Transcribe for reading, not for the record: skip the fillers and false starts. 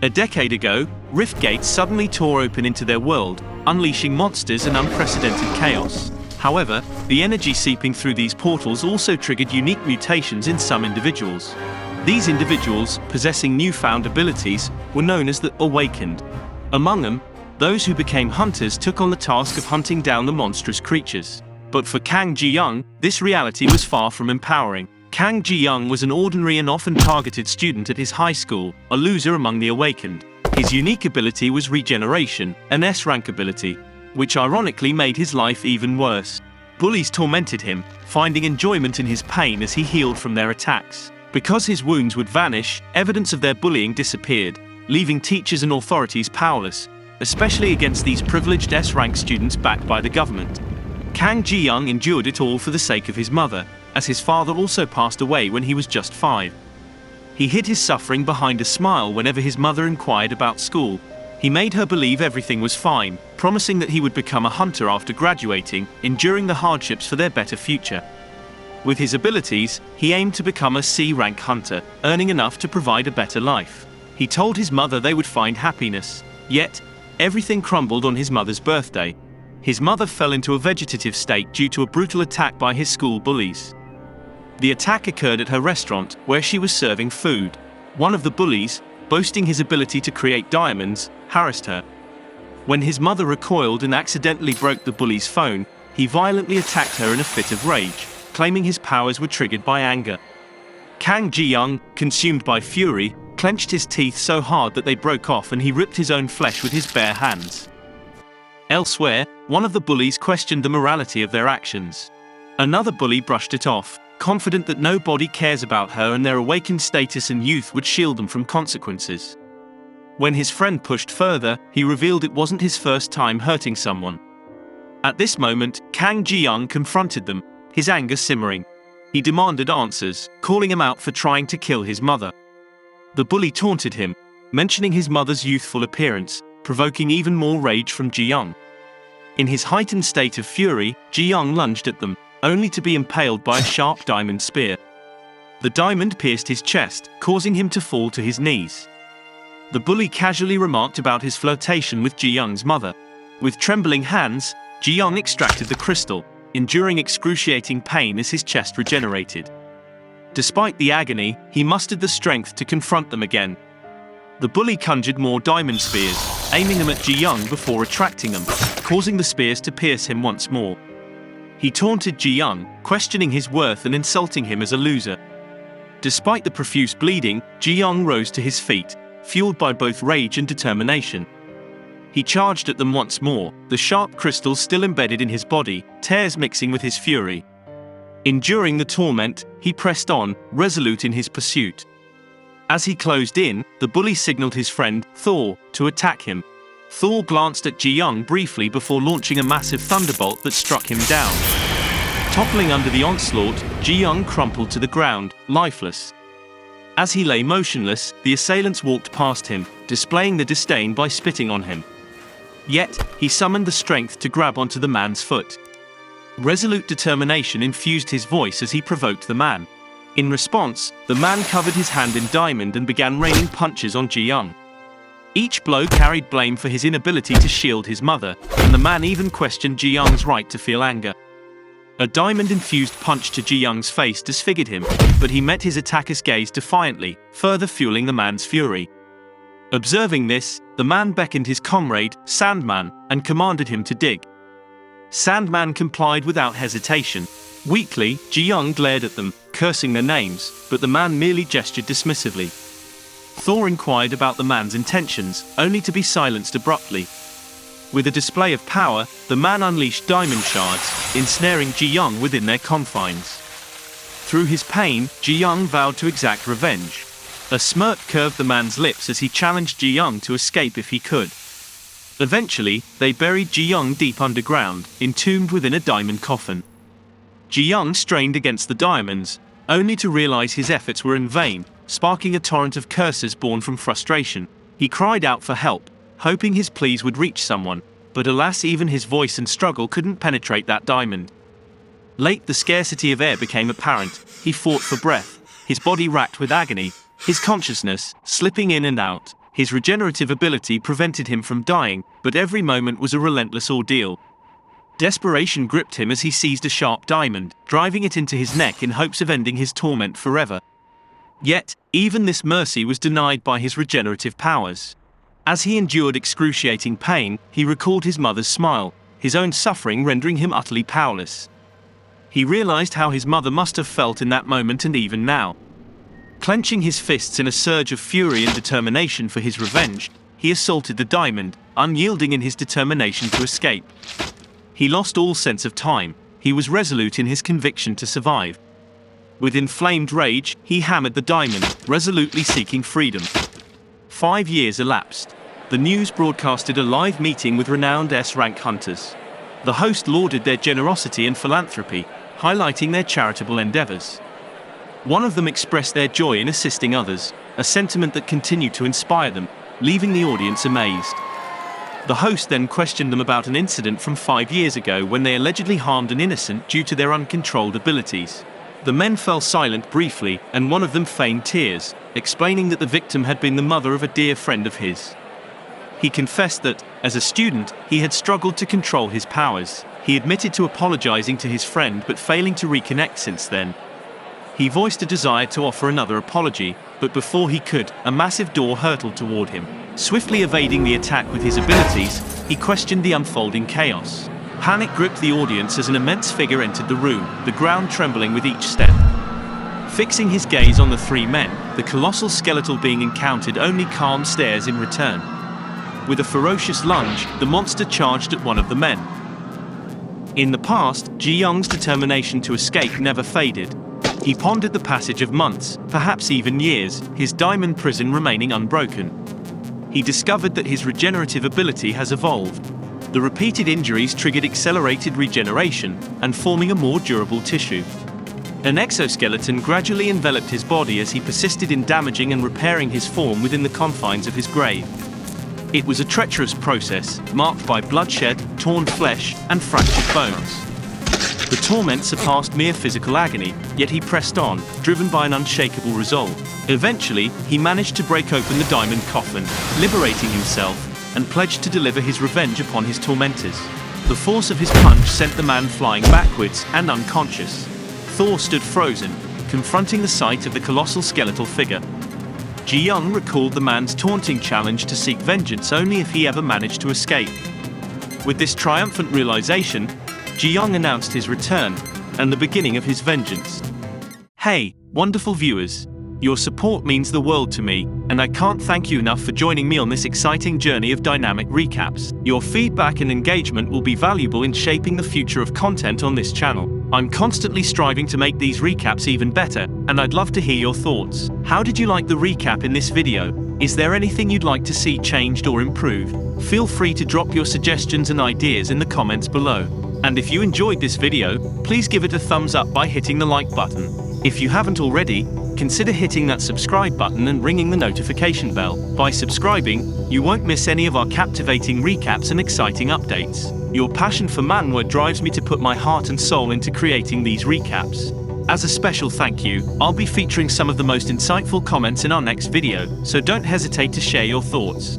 A decade ago, rift gates suddenly tore open into their world, unleashing monsters and unprecedented chaos. However, the energy seeping through these portals also triggered unique mutations in some individuals. These individuals, possessing newfound abilities, were known as the Awakened. Among them, those who became hunters took on the task of hunting down the monstrous creatures. But for Kang Jihyoung, this reality was far from empowering. Kang Jihyoung was an ordinary and often targeted student at his high school, a loser among the Awakened. His unique ability was regeneration, an S-rank ability, which ironically made his life even worse. Bullies tormented him, finding enjoyment in his pain as he healed from their attacks. Because his wounds would vanish, evidence of their bullying disappeared, leaving teachers and authorities powerless, especially against these privileged S-rank students backed by the government. Kang Jihyoung endured it all for the sake of his mother, as his father also passed away when he was just 5. He hid his suffering behind a smile whenever his mother inquired about school. He made her believe everything was fine, promising that he would become a hunter after graduating, enduring the hardships for their better future. With his abilities, he aimed to become a C-rank hunter, earning enough to provide a better life. He told his mother they would find happiness. Yet, everything crumbled on his mother's birthday. His mother fell into a vegetative state due to a brutal attack by his school bullies. The attack occurred at her restaurant, where she was serving food. One of the bullies, boasting his ability to create diamonds, harassed her. When his mother recoiled and accidentally broke the bully's phone, he violently attacked her in a fit of rage, claiming his powers were triggered by anger. Kang Jihyoung, consumed by fury, clenched his teeth so hard that they broke off and he ripped his own flesh with his bare hands. Elsewhere, one of the bullies questioned the morality of their actions. Another bully brushed it off, confident that nobody cares about her and their awakened status and youth would shield them from consequences. When his friend pushed further, he revealed it wasn't his first time hurting someone. At this moment, Kang Jihyoung confronted them, his anger simmering. He demanded answers, calling him out for trying to kill his mother. The bully taunted him, mentioning his mother's youthful appearance, provoking even more rage from Jihyoung. In his heightened state of fury, Jihyoung lunged at them, only to be impaled by a sharp diamond spear. The diamond pierced his chest, causing him to fall to his knees. The bully casually remarked about his flirtation with Jihyoung's mother. With trembling hands, Jihyoung extracted the crystal, enduring excruciating pain as his chest regenerated. Despite the agony, he mustered the strength to confront them again. The bully conjured more diamond spears, aiming them at Jihyoung before retracting them, causing the spears to pierce him once more. He taunted Jihyoung, questioning his worth and insulting him as a loser. Despite the profuse bleeding, Jihyoung rose to his feet, fueled by both rage and determination. He charged at them once more, the sharp crystals still embedded in his body, tears mixing with his fury. Enduring the torment, he pressed on, resolute in his pursuit. As he closed in, the bully signaled his friend, Thor, to attack him. Thor glanced at Jihyoung briefly before launching a massive thunderbolt that struck him down. Toppling under the onslaught, Jihyoung crumpled to the ground, lifeless. As he lay motionless, the assailants walked past him, displaying their disdain by spitting on him. Yet, he summoned the strength to grab onto the man's foot. Resolute determination infused his voice as he provoked the man. In response, the man covered his hand in diamond and began raining punches on Jihyoung. Each blow carried blame for his inability to shield his mother, and the man even questioned Jihyoung's right to feel anger. A diamond-infused punch to Jihyoung's face disfigured him, but he met his attacker's gaze defiantly, further fueling the man's fury. Observing this, the man beckoned his comrade, Sandman, and commanded him to dig. Sandman complied without hesitation. Weakly, Jihyoung glared at them, cursing their names, but the man merely gestured dismissively. Thor inquired about the man's intentions, only to be silenced abruptly. With a display of power, the man unleashed diamond shards, ensnaring Jihyoung within their confines. Through his pain, Jihyoung vowed to exact revenge. A smirk curved the man's lips as he challenged Jihyoung to escape if he could. Eventually, they buried Jihyoung deep underground, entombed within a diamond coffin. Jihyoung strained against the diamonds, only to realize his efforts were in vain, sparking a torrent of curses born from frustration. He cried out for help, hoping his pleas would reach someone, but alas, even his voice and struggle couldn't penetrate that diamond. Late, the scarcity of air became apparent. He fought for breath, his body racked with agony, his consciousness slipping in and out. His regenerative ability prevented him from dying, but every moment was a relentless ordeal. Desperation gripped him as he seized a sharp diamond, driving it into his neck in hopes of ending his torment forever. Yet, even this mercy was denied by his regenerative powers. As he endured excruciating pain, he recalled his mother's smile, his own suffering rendering him utterly powerless. He realized how his mother must have felt in that moment and even now. Clenching his fists in a surge of fury and determination for his revenge, he assaulted the diamond, unyielding in his determination to escape. He lost all sense of time. He was resolute in his conviction to survive. With inflamed rage, he hammered the diamond, resolutely seeking freedom. 5 years elapsed. The news broadcasted a live meeting with renowned S-rank hunters. The host lauded their generosity and philanthropy, highlighting their charitable endeavors. One of them expressed their joy in assisting others, a sentiment that continued to inspire them, leaving the audience amazed. The host then questioned them about an incident from 5 years ago when they allegedly harmed an innocent due to their uncontrolled abilities. The men fell silent briefly, and one of them feigned tears, explaining that the victim had been the mother of a dear friend of his. He confessed that, as a student, he had struggled to control his powers. He admitted to apologizing to his friend but failing to reconnect since then. He voiced a desire to offer another apology, but before he could, a massive door hurtled toward him. Swiftly evading the attack with his abilities, he questioned the unfolding chaos. Panic gripped the audience as an immense figure entered the room, the ground trembling with each step. Fixing his gaze on the three men, the colossal skeletal being encountered only calm stares in return. With a ferocious lunge, the monster charged at one of the men. In the past, Jihyoung's determination to escape never faded. He pondered the passage of months, perhaps even years, his diamond prison remaining unbroken. He discovered that his regenerative ability has evolved. The repeated injuries triggered accelerated regeneration and forming a more durable tissue. An exoskeleton gradually enveloped his body as he persisted in damaging and repairing his form within the confines of his grave. It was a treacherous process, marked by bloodshed, torn flesh, and fractured bones. The torment surpassed mere physical agony, yet he pressed on, driven by an unshakable resolve. Eventually, he managed to break open the diamond coffin, liberating himself, and pledged to deliver his revenge upon his tormentors. The force of his punch sent the man flying backwards and unconscious. Thor stood frozen, confronting the sight of the colossal skeletal figure. Jihyoung recalled the man's taunting challenge to seek vengeance only if he ever managed to escape. With this triumphant realization, Jihyoung announced his return and the beginning of his vengeance. Hey, wonderful viewers! Your support means the world to me, and I can't thank you enough for joining me on this exciting journey of dynamic recaps. Your feedback and engagement will be valuable in shaping the future of content on this channel. I'm constantly striving to make these recaps even better, and I'd love to hear your thoughts. How did you like the recap in this video? Is there anything you'd like to see changed or improved? Feel free to drop your suggestions and ideas in the comments below. And if you enjoyed this video, please give it a thumbs up by hitting the like button. If you haven't already, consider hitting that subscribe button and ringing the notification bell. By subscribing, you won't miss any of our captivating recaps and exciting updates. Your passion for manhwa drives me to put my heart and soul into creating these recaps. As a special thank you, I'll be featuring some of the most insightful comments in our next video, so don't hesitate to share your thoughts.